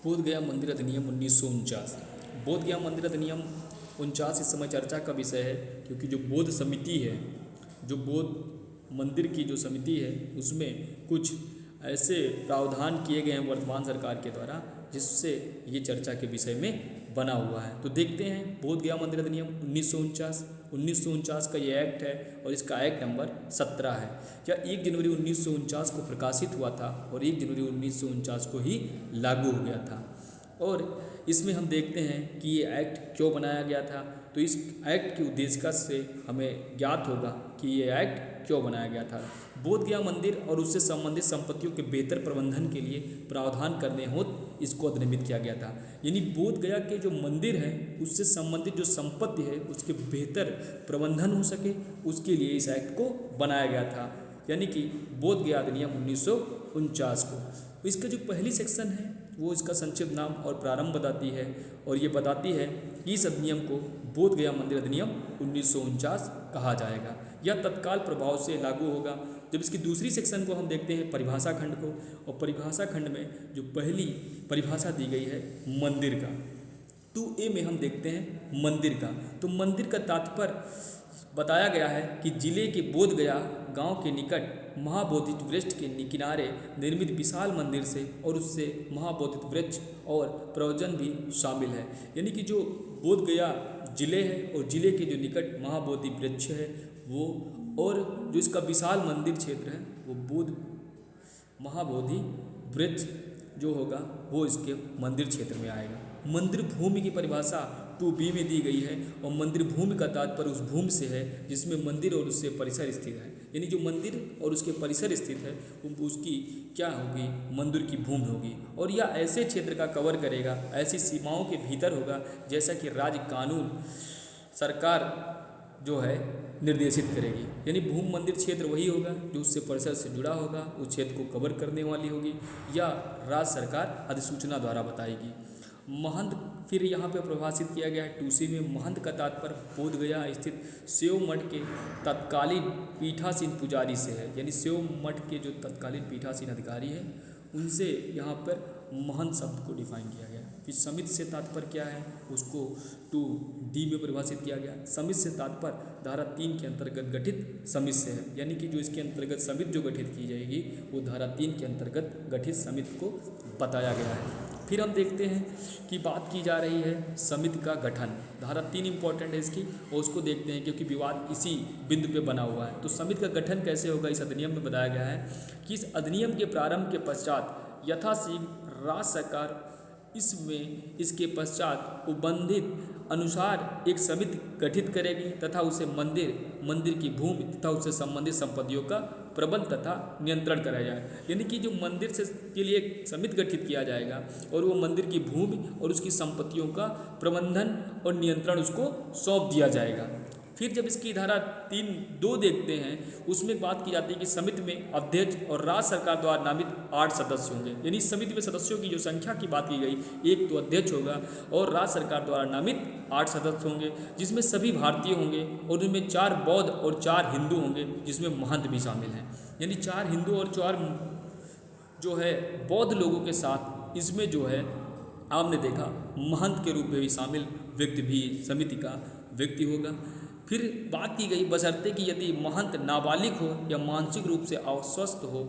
बोध गया मंदिर अधिनियम 1949। बोध गया मंदिर अधिनियम 49 इस समय चर्चा का विषय है, क्योंकि जो बोध समिति है, जो बोध मंदिर की जो समिति है, उसमें कुछ ऐसे प्रावधान किए गए हैं वर्तमान सरकार के द्वारा, जिससे ये चर्चा के विषय में बना हुआ है। तो देखते हैं बोध गया मंदिर अधिनियम 1949 का ये एक्ट है और इसका एक्ट नंबर 17 है। यह 1 जनवरी 1949 को प्रकाशित हुआ था और 1 जनवरी 1949 को ही लागू हो गया था। और इसमें हम देखते हैं कि ये एक्ट क्यों बनाया गया था। तो इस एक्ट की उद्देश्य से हमें ज्ञात होगा कि ये एक्ट क्यों बनाया गया था। बोध गया मंदिर और उससे संबंधित संपत्तियों के बेहतर प्रबंधन के लिए प्रावधान करने हेतु इसको अधिनियमित किया गया था। यानी बोध गया के जो मंदिर है, उससे संबंधित जो संपत्ति है, उसके बेहतर प्रबंधन हो सके, उसके लिए इस एक्ट को बनाया गया था, यानी कि बोध गया अधिनियम 1949 को। इसका जो पहली सेक्शन है वो इसका संक्षिप्त नाम और प्रारंभ बताती है, और ये बताती है कि इस अधिनियम को बोध गया मंदिर अधिनियम 1949 कहा जाएगा। यह तत्काल प्रभाव से लागू होगा। जब इसकी दूसरी सेक्शन को हम देखते हैं परिभाषा खंड को, और परिभाषा खंड में जो पहली परिभाषा दी गई है मंदिर का, 2A में हम देखते हैं मंदिर का। तो मंदिर का तात्पर्य बताया गया है कि जिले के बोध गया गांव के निकट महाबोधि वृक्ष के किनारे निर्मित विशाल मंदिर से और उससे महाबोधि वृक्ष और प्रयोजन भी शामिल है। यानी कि जो बोध गया जिले है और जिले के जो निकट महाबोधि वृक्ष है वो, और जो इसका विशाल मंदिर क्षेत्र है वो बोध महाबोधि वृक्ष जो होगा वो इसके मंदिर क्षेत्र में आएगा। मंदिर भूमि की परिभाषा 2B में दी गई है, और मंदिर भूमि का तात्पर्य उस भूमि से है जिसमें मंदिर और उससे परिसर स्थित है। यानी जो मंदिर और उसके परिसर स्थित है उसकी क्या होगी, मंदिर की भूमि होगी। और यह ऐसे क्षेत्र का कवर करेगा, ऐसी सीमाओं के भीतर होगा जैसा कि राज्य कानून सरकार जो है निर्देशित करेगी। यानी भूमि मंदिर क्षेत्र वही होगा जो उससे परिसर से जुड़ा होगा, उस क्षेत्र को कवर करने वाली होगी, या राज्य सरकार अधिसूचना द्वारा बताएगी। महंत फिर यहाँ पे परिभाषित किया गया है 2C में। महंत का तात्पर्य बोध गया स्थित शिव मठ के तत्कालीन पीठासीन पुजारी से है। यानी शिव मठ के जो तत्कालीन पीठासीन अधिकारी हैं उनसे यहाँ पर महंत शब्द को डिफाइन किया गया। फिर समिति से तात्पर्य क्या है उसको 2D में परिभाषित किया गया। समिति से तात्पर्य धारा 3 के अंतर्गत गठित समिति से है। यानी कि जो इसके अंतर्गत समिति जो गठित की जाएगी वो धारा 3 के अंतर्गत गठित समिति को बताया गया है। फिर हम देखते हैं कि बात की जा रही है समिति का गठन। धारा 3 इंपॉर्टेंट है इसकी, और उसको देखते हैं क्योंकि विवाद इसी बिंदु पे बना हुआ है। तो समिति का गठन कैसे होगा इस अधिनियम में बताया गया है कि इस अधिनियम के प्रारंभ के पश्चात यथाशीघ्र राज्य सरकार इसमें इसके पश्चात उबंधित अनुसार एक समिति गठित करेगी तथा उसे मंदिर की भूमि तथा उससे संबंधित संपत्तियों का प्रबंध तथा नियंत्रण कराया जाए। यानी कि जो मंदिर से के लिए एक समिति गठित किया जाएगा और वो मंदिर की भूमि और उसकी संपत्तियों का प्रबंधन और नियंत्रण उसको सौंप दिया जाएगा। फिर जब इसकी धारा 3(2) देखते हैं उसमें बात की जाती है कि समिति में अध्यक्ष और राज्य सरकार द्वारा नामित 8 सदस्य होंगे। यानी इस समिति में सदस्यों की जो संख्या की बात की गई, एक तो अध्यक्ष होगा और राज्य सरकार द्वारा नामित 8 सदस्य होंगे जिसमें सभी भारतीय होंगे, और उनमें 4 बौद्ध और 4 हिंदू होंगे जिसमें महंत भी शामिल हैं। यानी 4 हिंदू और 4 जो है बौद्ध लोगों के साथ इसमें जो है आपने देखा महंत के रूप में भी शामिल व्यक्ति भी समिति का व्यक्ति होगा। फिर बात की गई बशर्ते कि यदि महंत नाबालिग हो या मानसिक रूप से अस्वस्थ हो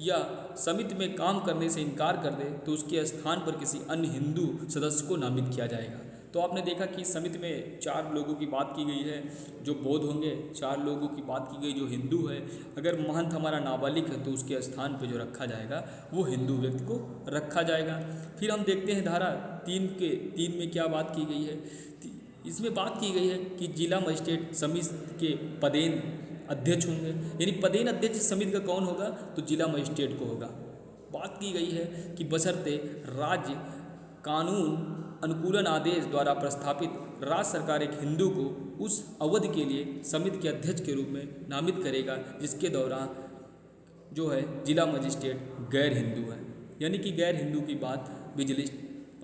या समिति में काम करने से इनकार कर दे तो उसके स्थान पर किसी अन्य हिंदू सदस्य को नामित किया जाएगा। तो आपने देखा कि समिति में 4 लोगों की बात की गई है जो बौद्ध होंगे, 4 लोगों की बात की गई जो हिंदू है। अगर महंत हमारा नाबालिग है तो उसके स्थान पर जो रखा जाएगा वो हिंदू व्यक्ति को रखा जाएगा। फिर हम देखते हैं धारा 3 में क्या बात की गई है। इसमें बात की गई है कि जिला मजिस्ट्रेट समिति के पदेन अध्यक्ष होंगे। यानी पदेन अध्यक्ष समिति का कौन होगा तो जिला मजिस्ट्रेट को होगा। बात की गई है कि बशर्ते राज्य कानून अनुकूलन आदेश द्वारा प्रस्थापित राज्य सरकार एक हिंदू को उस अवधि के लिए समिति के अध्यक्ष के रूप में नामित करेगा जिसके दौरान जो है जिला मजिस्ट्रेट गैर हिंदू है। यानी कि गैर हिंदू की बात विजिलिस्ट,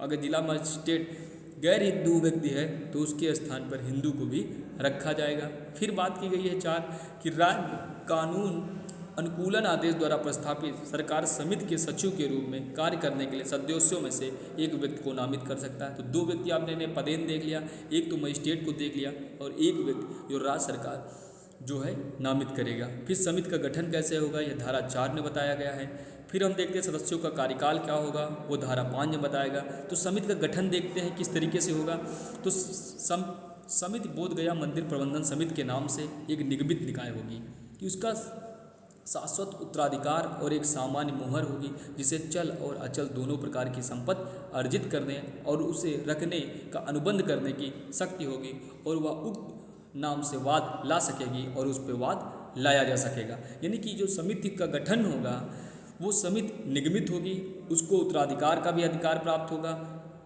अगर जिला मजिस्ट्रेट गैर हिंदू व्यक्ति है तो उसके स्थान पर हिंदू को भी रखा जाएगा। फिर बात की गई है 4 कि राज्य कानून अनुकूलन आदेश द्वारा प्रस्थापित सरकार समिति के सचिव के रूप में कार्य करने के लिए सदस्यों में से एक व्यक्ति को नामित कर सकता है। तो दो व्यक्ति आपने पदेन देख लिया, एक तो मजिस्ट्रेट को देख लिया और एक व्यक्ति जो राज्य सरकार जो है नामित करेगा। फिर समिति का गठन कैसे होगा, यह धारा 4 में बताया गया है। फिर हम देखते हैं सदस्यों का कार्यकाल क्या होगा, वो धारा 5 में बताएगा। तो समिति का गठन देखते हैं किस तरीके से होगा। तो समिति बोध गया मंदिर प्रबंधन समिति के नाम से एक निगमित निकाय होगी कि उसका शाश्वत उत्तराधिकार और एक सामान्य मोहर होगी, जिसे चल और अचल दोनों प्रकार की संपत्ति अर्जित करने और उसे रखने का अनुबंध करने की शक्ति होगी और वह उक्त नाम से वाद ला सकेगी और उस पर वाद लाया जा सकेगा। यानी कि जो समिति का गठन होगा वो समिति निगमित होगी, उसको उत्तराधिकार का भी अधिकार प्राप्त होगा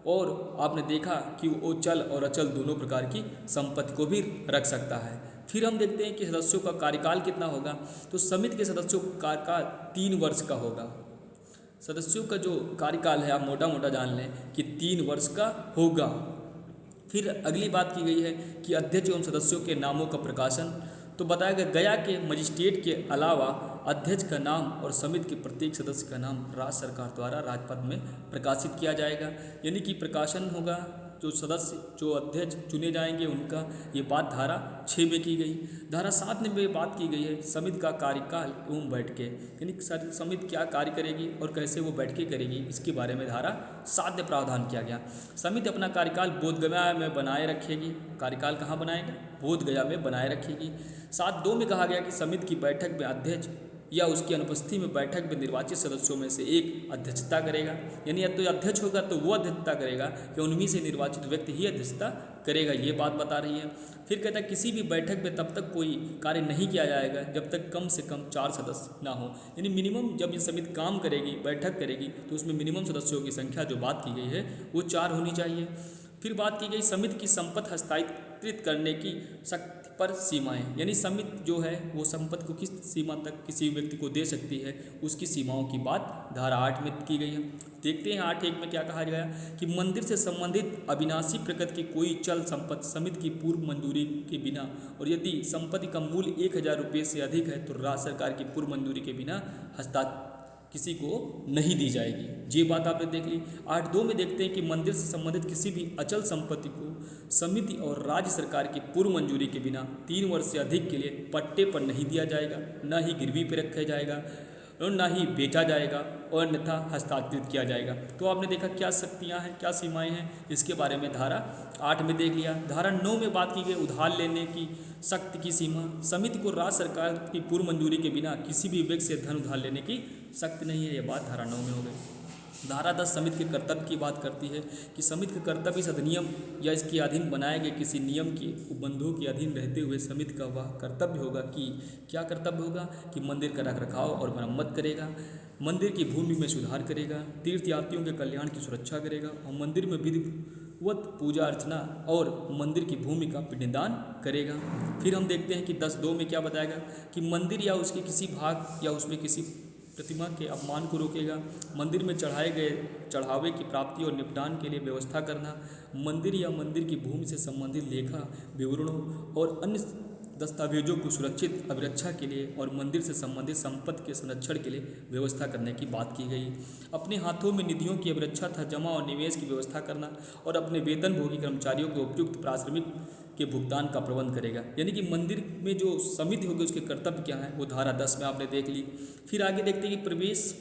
और आपने देखा कि वो चल और अचल दोनों प्रकार की संपत्ति को भी रख सकता है। फिर हम देखते हैं कि सदस्यों का कार्यकाल कितना होगा। तो समिति के सदस्यों का कार्यकाल 3 वर्ष का होगा। सदस्यों का जो कार्यकाल है आप मोटा मोटा जान लें कि 3 वर्ष का होगा। फिर अगली बात की गई है कि अध्यक्ष एवं सदस्यों के नामों का प्रकाशन। तो बताया गया कि मजिस्ट्रेट के अलावा अध्यक्ष का नाम और समिति के प्रत्येक सदस्य का नाम राज्य सरकार द्वारा राजपत्र में प्रकाशित किया जाएगा। यानी कि प्रकाशन होगा, जो सदस्य जो अध्यक्ष चुने जाएंगे उनका, ये बात धारा 6 में की गई। धारा 7 में बात की गई है समिति का कार्यकाल एवं बैठकें, यानी समिति क्या कार्य करेगी और कैसे वो बैठकें करेगी, इसके बारे में धारा 7 में प्रावधान किया गया। समिति अपना कार्यकाल बोधगया में बनाए रखेगी। कार्यकाल कहाँ बनाएगा, बोधगया में बनाए रखेगी। 7(2) में कहा गया कि समिति की बैठक में अध्यक्ष या उसकी अनुपस्थिति में बैठक में निर्वाचित सदस्यों में से एक अध्यक्षता करेगा। यानी या तो अध्यक्ष होगा तो वो अध्यक्षता करेगा या उनमें से निर्वाचित व्यक्ति ही अध्यक्षता करेगा, ये बात बता रही है। फिर कहता है किसी भी बैठक में तब तक कोई कार्य नहीं किया जाएगा जब तक कम से कम 4 सदस्य ना हो। यानी मिनिमम जब ये समिति काम करेगी, बैठक करेगी, तो उसमें मिनिमम सदस्यों की संख्या जो बात की गई है वो 4 होनी चाहिए। फिर बात की गई समिति की संपत्ति हस्तांतरित करने की शक्ति पर सीमाएं, यानी समिति जो है वो संपत्ति को किस सीमा तक किसी व्यक्ति को दे सकती है, उसकी सीमाओं की बात धारा 8 में की गई है। देखते हैं 8(1) में क्या कहा गया कि मंदिर से संबंधित अविनाशी प्रकृति की कोई चल संपत्ति समिति की पूर्व मंजूरी के बिना, और यदि संपत्ति का मूल्य 1000 रुपये से अधिक है तो राज्य सरकार की पूर्व मंजूरी के बिना हस्तांतरित किसी को नहीं दी जाएगी। ये बात आपने देख ली। 8(2) में देखते हैं कि मंदिर से संबंधित किसी भी अचल संपत्ति को समिति और राज्य सरकार की पूर्व मंजूरी के बिना 3 वर्ष से अधिक के लिए पट्टे पर नहीं दिया जाएगा, न ही गिरवी पर रखा जाएगा और न ही बेचा जाएगा और अन्यथा हस्तांतरित किया जाएगा। तो आपने देखा क्या शक्तियाँ हैं, क्या सीमाएं हैं, इसके बारे में धारा 8 में देख लिया। धारा 9 में बात की गई उधार लेने की शक्ति की सीमा। समिति को राज्य सरकार की पूर्व मंजूरी के बिना किसी भी व्यक्ति से धन उधार लेने की शक्ति नहीं है, यह बात धारा 9 में हो गई। धारा 10 समिति के कर्तव्य की बात करती है कि समिति का कर्तव्य इस अधिनियम या इसके अधीन बनाए गए किसी नियम के उपबंधों के अधीन रहते हुए समिति का वह कर्तव्य होगा कि क्या कर्तव्य होगा कि मंदिर का रखरखाव और मरम्मत करेगा, मंदिर की भूमि में सुधार करेगा, तीर्थयात्रियों के कल्याण की सुरक्षा करेगा और मंदिर में विधिवत पूजा अर्चना और मंदिर की भूमि का पिंडदान करेगा। फिर हम देखते हैं कि 10(2) में क्या बताएगा कि मंदिर या उसके किसी भाग या उसमें किसी प्रतिमा के अपमान को रोकेगा, मंदिर में चढ़ाए गए चढ़ावे की प्राप्ति और निपटान के लिए व्यवस्था करना, मंदिर या मंदिर की भूमि से संबंधित लेखा विवरणों और अन्य दस्तावेजों को सुरक्षित अभिरक्षा के लिए और मंदिर से संबंधित संपत्ति के संरक्षण के लिए व्यवस्था करने की बात की गई। अपने हाथों में निधियों की अभिरक्षा तथा जमा और निवेश की व्यवस्था करना और अपने वेतनभोगी कर्मचारियों को उपयुक्त पारिश्रमिक के भुगतान का प्रबंध करेगा। यानी कि मंदिर में जो समिति होगी उसके कर्तव्य क्या है वो धारा 10 में आपने देख ली। फिर आगे देखते हैं कि प्रवेश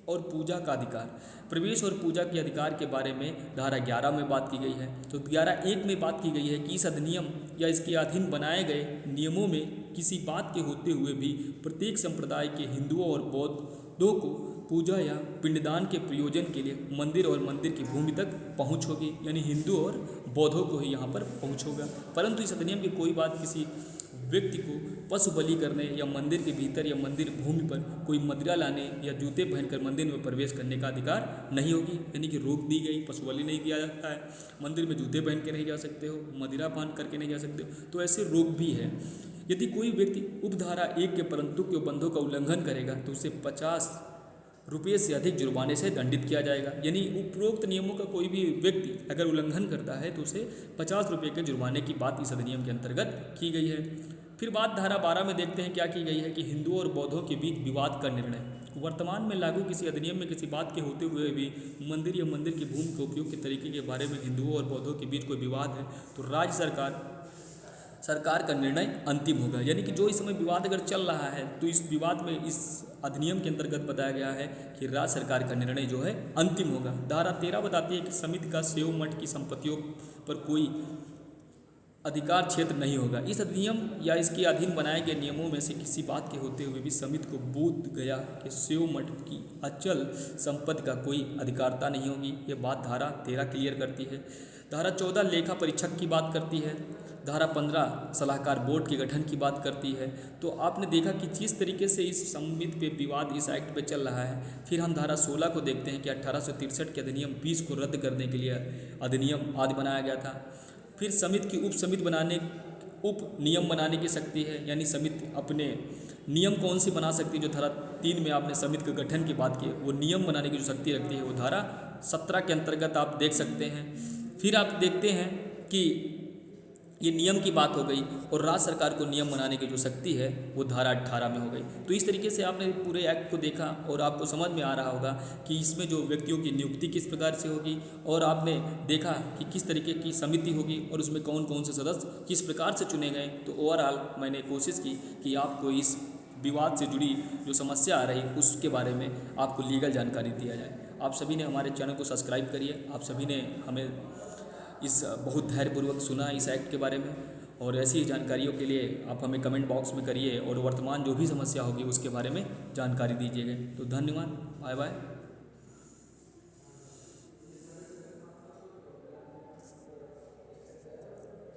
और पूजा का अधिकार। प्रवेश और पूजा के अधिकार के बारे में धारा 11 में बात की गई है। तो 11(1) में बात की गई है कि इस अधिनियम या इसके अधीन बनाए गए नियमों में किसी बात के होते हुए भी प्रत्येक संप्रदाय के हिंदुओं और बौद्धों को पूजा या पिंडदान के प्रयोजन के लिए मंदिर और मंदिर की भूमि तक पहुँच होगी। यानी हिंदू और बौद्धों को ही यहाँ पर पहुँच होगा। परंतु इस अधिनियम की कोई बात किसी व्यक्ति को पशु बलि करने या मंदिर के भीतर या मंदिर भूमि पर कोई मदिरा लाने या जूते पहनकर मंदिर में प्रवेश करने का अधिकार नहीं होगी। यानी कि रोक दी गई, पशु बलि नहीं किया जाता है, मंदिर में जूते पहन के नहीं जा सकते हो, मदिरा पान करके नहीं जा सकते हो, तो ऐसे रोक भी है। यदि कोई व्यक्ति उपधारा 1 के परंतु के उपबंधों का उल्लंघन करेगा तो उसे 50 रुपये से अधिक जुर्माने से दंडित किया जाएगा। यानी उपरोक्त नियमों का कोई भी व्यक्ति अगर उल्लंघन करता है तो उसे 50 रुपये के जुर्माने की बात इस अधिनियम के अंतर्गत की गई है। फिर बात धारा 12 में देखते हैं क्या की गई है कि हिंदुओं और बौद्धों के बीच विवाद का निर्णय। वर्तमान में लागू किसी अधिनियम में किसी बात के होते हुए भी मंदिर या मंदिर की भूमि के उपयोग के तरीके के बारे में हिंदुओं और बौद्धों के बीच कोई विवाद है तो राज्य सरकार का निर्णय अंतिम होगा। यानी कि जो इस समय विवाद अगर चल रहा है तो इस विवाद में इस अधिनियम के अंतर्गत बताया गया है कि राज्य सरकार का निर्णय जो है अंतिम होगा। धारा 13 बताती है कि समिति का सेव मठ की संपत्तियों पर कोई अधिकार क्षेत्र नहीं होगा। इस अधिनियम या इसके अधीन बनाए गए नियमों में से किसी बात के होते हुए भी समिति को बोध गया कि सेव मठ की अचल संपत्ति का कोई अधिकारता नहीं होगी। ये बात धारा 13 क्लियर करती है। धारा 14 लेखा परीक्षक की बात करती है। धारा 15 सलाहकार बोर्ड के गठन की बात करती है। तो आपने देखा कि जिस तरीके से इस समिति पे विवाद इस एक्ट पे चल रहा है। फिर हम धारा 16 को देखते हैं कि 1863 के अधिनियम 20 को रद्द करने के लिए अधिनियम आदि बनाया गया था। फिर समिति की उप नियम बनाने की शक्ति है, यानी समिति अपने नियम कौन सी बना सकती है। जो धारा 3 में आपने समिति के गठन की बात की वो नियम बनाने की जो शक्ति रखती है वो धारा 17 के अंतर्गत आप देख सकते हैं। फिर आप देखते हैं कि ये नियम की बात हो गई और राज्य सरकार को नियम बनाने की जो शक्ति है वो धारा 18 में हो गई। तो इस तरीके से आपने पूरे एक्ट को देखा और आपको समझ में आ रहा होगा कि इसमें जो व्यक्तियों की नियुक्ति किस प्रकार से होगी और आपने देखा कि किस तरीके की समिति होगी और उसमें कौन कौन से सदस्य किस प्रकार से चुने गए। तो ओवरऑल मैंने कोशिश की कि आपको इस विवाद से जुड़ी जो समस्या आ रही उसके बारे में आपको लीगल जानकारी दिया जाए। आप सभी ने हमारे चैनल को सब्सक्राइब करिए। आप सभी ने हमें इस बहुत धैर्यपूर्वक सुना इस एक्ट के बारे में और ऐसी जानकारियों के लिए आप हमें कमेंट बॉक्स में करिए और वर्तमान जो भी समस्या होगी उसके बारे में जानकारी दीजिएगा। तो धन्यवाद, बाय बाय।